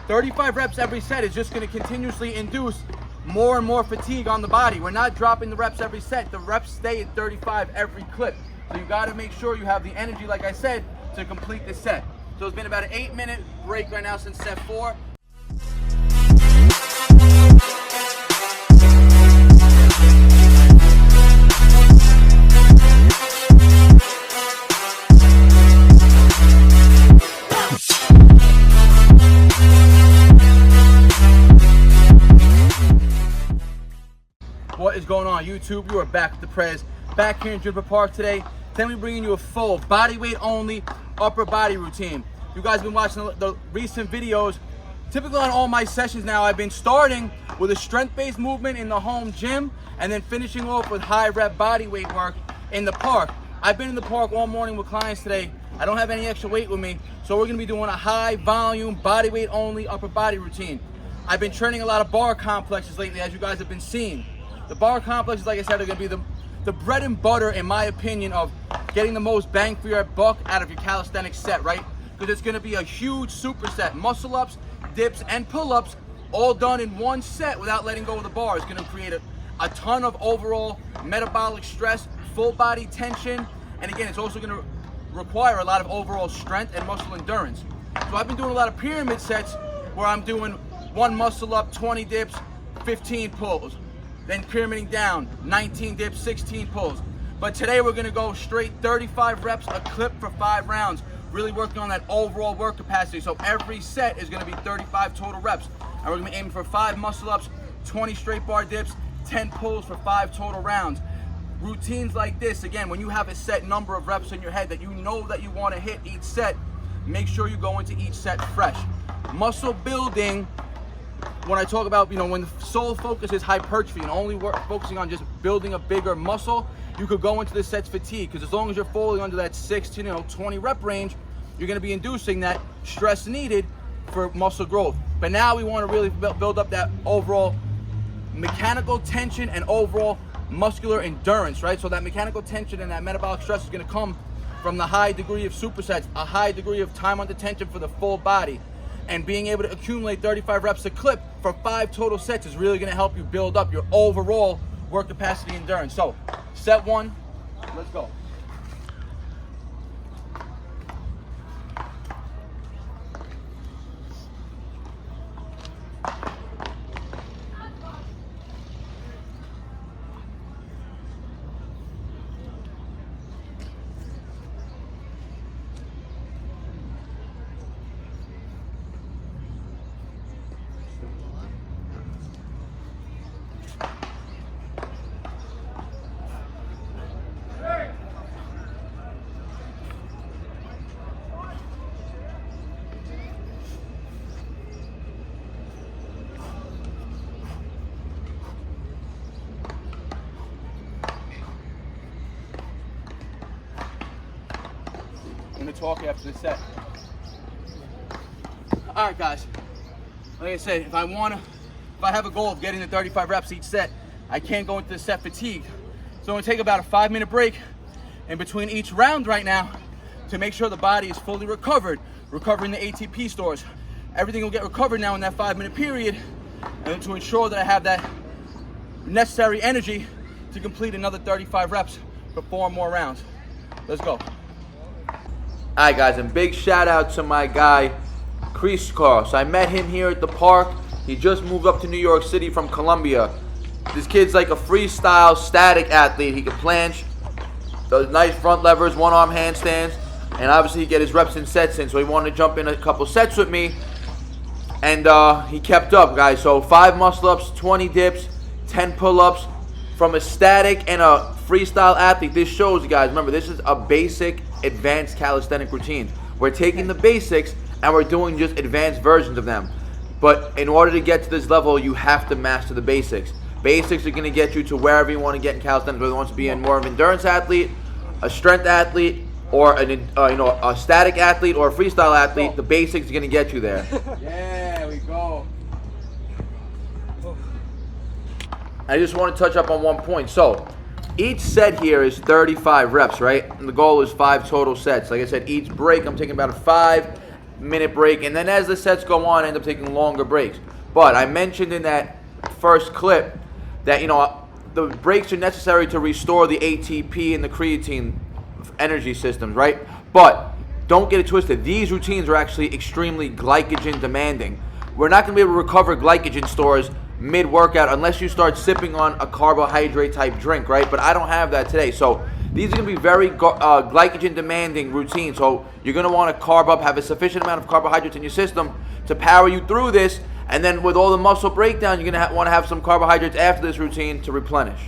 35 reps every set is just going to continuously induce more and more fatigue on the body. We're not dropping the reps every set. The reps stay at 35 every clip. So you got to make sure you have the energy, like I said, to complete the set. So it's been about an 8-minute break right now since set 4. What is going on, YouTube? You are back with the Prez, back here in Juniper Park today. Then we're bringing you a full body weight only upper body routine. You guys have been watching the recent videos. Typically on all my sessions now, I've been starting with a strength-based movement in the home gym and then finishing off with high rep body weight work in the park. I've been in the park all morning with clients today. I don't have any extra weight with me, so we're gonna be doing a high volume body weight only upper body routine. I've been training a lot of bar complexes lately, as you guys have been seeing. The bar complexes, like I said, are going to be the bread and butter, in my opinion, of getting the most bang for your buck out of your calisthenics set, right? Because it's going to be a huge superset. Muscle ups, dips, and pull-ups, all done in one set without letting go of the bar. It's going to create a ton of overall metabolic stress, full body tension, and again, it's also going to require a lot of overall strength and muscle endurance. So I've been doing a lot of pyramid sets where I'm doing 1 muscle up, 20 dips, 15 pulls. Then pyramiding down, 19 dips, 16 pulls. But today we're gonna go straight 35 reps a clip for 5 rounds, really working on that overall work capacity. So every set is gonna be 35 total reps. And we're gonna be aiming for 5 muscle ups, 20 straight bar dips, 10 pulls for 5 total rounds. Routines like this, again, when you have a set number of reps in your head that you know that you wanna hit each set, make sure you go into each set fresh. Muscle building, when I talk about, when the sole focus is hypertrophy and only focusing on just building a bigger muscle, you could go into the sets fatigue, because as long as you're falling under that 6 to 20 rep range, you're going to be inducing that stress needed for muscle growth. But now we want to really build up that overall mechanical tension and overall muscular endurance, right? So that mechanical tension and that metabolic stress is going to come from the high degree of supersets, a high degree of time under tension for the full body. And being able to accumulate 35 reps a clip for 5 total sets is really going to help you build up your overall work capacity endurance. So, set 1, let's go. I'm gonna talk after the set. All right, guys. Like I said, if I have a goal of getting to 35 reps each set, I can't go into the set fatigue. So I'm gonna take about a 5-minute break in between each round right now to make sure the body is fully recovering the ATP stores. Everything will get recovered now in that 5-minute period, and to ensure that I have that necessary energy to complete another 35 reps for 4 more rounds. Let's go. All right, guys, and big shout out to my guy, Chris Carl. So I met him here at the park. He just moved up to New York City from Colombia. This kid's like a freestyle static athlete. He can planche, does nice front levers, 1-arm handstands, and obviously he get his reps and sets in. So he wanted to jump in a couple sets with me, and he kept up, guys. So 5 muscle ups, 20 dips, 10 pull-ups. From a static and a freestyle athlete, this shows you guys, remember, this is a basic advanced calisthenic routine. We're taking the basics and we're doing just advanced versions of them. But in order to get to this level, you have to master the basics. Basics are going to get you to wherever you want to get in calisthenics, whether you want to be in more of an endurance athlete, a strength athlete, or a static athlete or a freestyle athlete. The basics are going to get you there. Yeah, we go. I just want to touch up on one point. So each set here is 35 reps, right? And the goal is 5 total sets. Like I said, each break I'm taking about a 5, minute break, and then as the sets go on, I end up taking longer breaks. But I mentioned in that first clip that, you know, the breaks are necessary to restore the ATP and the creatine energy systems, right? But don't get it twisted. These routines are actually extremely glycogen demanding. We're not going to be able to recover glycogen stores mid-workout unless you start sipping on a carbohydrate type drink, right? But I don't have that today. So these are going to be very glycogen demanding routines. So you're going to want to carb up, have a sufficient amount of carbohydrates in your system to power you through this. And then with all the muscle breakdown, you're going to want to have some carbohydrates after this routine to replenish.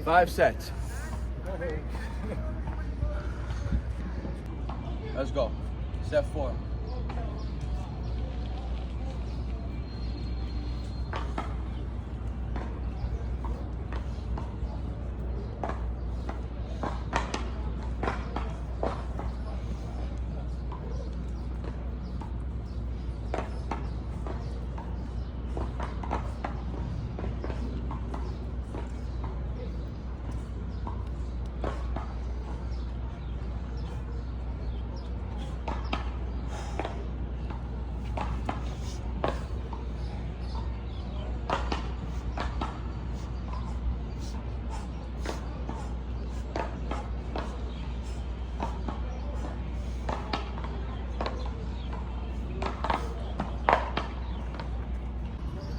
5 sets. Let's go. Set 4.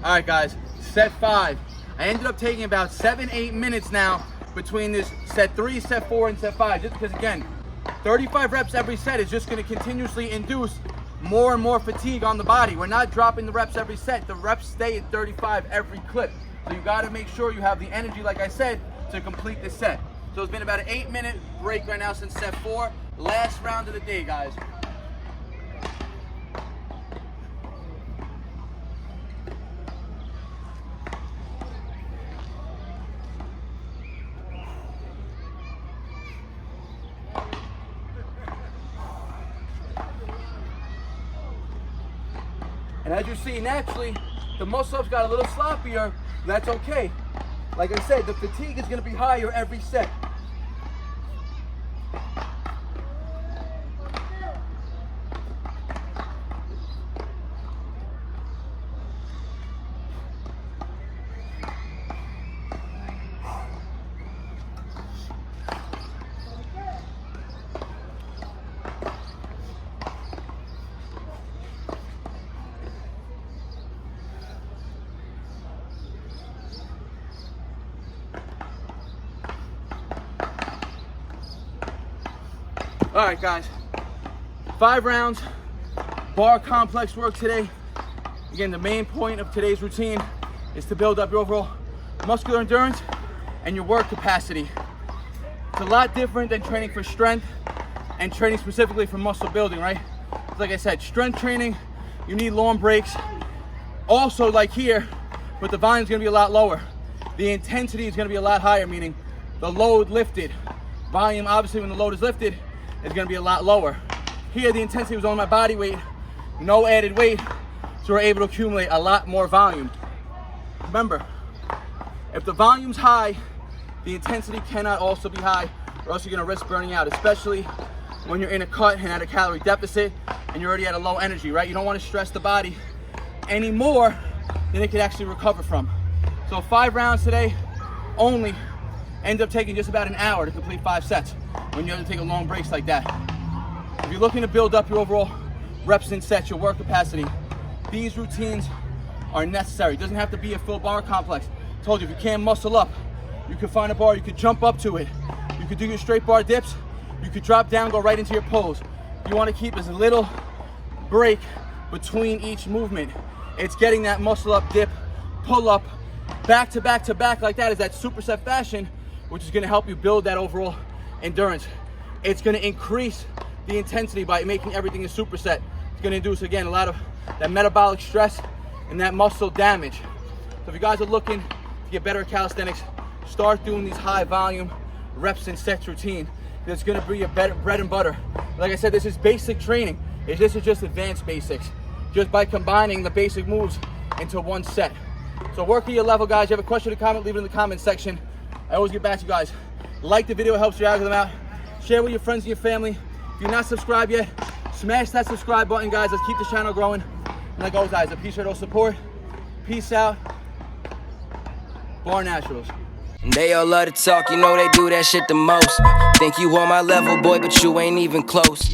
All right, guys, set 5. I ended up taking about 7-8 minutes now between this set 3, set 4, and set 5, just because, again, 35 reps every set is just going to continuously induce more and more fatigue on the body. We're not dropping the reps every set. The reps stay at 35 every clip. So you got to make sure you have the energy, like I said, to complete this set. So it's been about an 8-minute break right now since set 4. Last round of the day, guys. And as you see, naturally, the muscle-ups got a little sloppier. That's okay. Like I said, the fatigue is going to be higher every set. All right, guys, 5 rounds, bar complex work today. Again, the main point of today's routine is to build up your overall muscular endurance and your work capacity. It's a lot different than training for strength and training specifically for muscle building, right? Like I said, strength training, you need long breaks. Also, like here, but the volume is going to be a lot lower. The intensity is going to be a lot higher, meaning the load lifted. Volume, obviously, when the load is lifted, is going to be a lot lower. Here, the intensity was on my body weight, no added weight, so we're able to accumulate a lot more volume. Remember, if the volume's high, the intensity cannot also be high, or else you're going to risk burning out, especially when you're in a cut and at a calorie deficit and you're already at a low energy, right? You don't want to stress the body any more than it could actually recover from. So 5 rounds today only ends up taking just about an hour to complete 5 sets when you have to take a long breaks like that. If you're looking to build up your overall reps and sets, your work capacity, these routines are necessary. It doesn't have to be a full bar complex. I told you, if you can't muscle up, you can find a bar, you could jump up to it. You could do your straight bar dips. You could drop down, go right into your pose. You want to keep as little break between each movement. It's getting that muscle up dip, pull up, back to back to back like that is that superset fashion, which is going to help you build that overall endurance. It's going to increase the intensity by making everything a superset. It's going to induce, again, a lot of that metabolic stress and that muscle damage. So if you guys are looking to get better at calisthenics, start doing these high volume reps and sets routine. That's going to be your bread and butter. Like I said, this is basic training. This is just advanced basics, just by combining the basic moves into one set. So work at your level, guys. You have a question or comment, leave it in the comment section. I always get back to you guys. Like the video, it helps your algorithm out. Share with your friends and your family. If you're not subscribed yet, Smash that subscribe button, guys. Let's keep the channel growing. And like always, guys, appreciate all support. Peace out. Bar Naturals. They all love to talk, you know they do that shit the most. Think you on my level, boy, but you ain't even close.